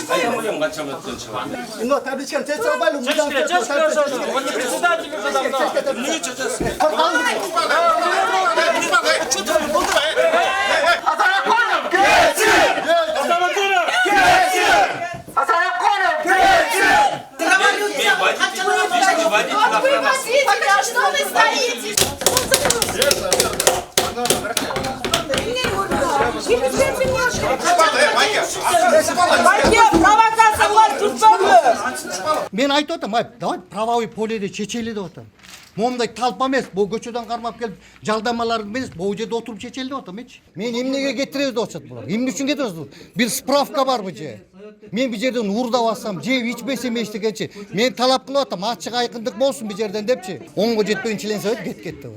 Ayamıyorum kaçamadığın çabuk. Ну, табличканы чечіп алып, Он не председатель уже давно. А что вы стоите? Мен айтып отырмын, давай правовой поледе чечели деп отырмын. Момдай талпа емес, бұл көчөдөн кармап келип жалдамалар емес, бұл жерде отуруп чечели деп отырмын эч. Мен эмнеге кетиребиз деп атышат булар. Эмне үчүн кетиребиз? Бир справка барбы же? Мен бул жерден уурдап алсам, жеп ичпесем эчтегенчи, мен талап кылып атам, ачык айкындык болсун бул жерден депчи. Оңго жетпеген член совет кетти.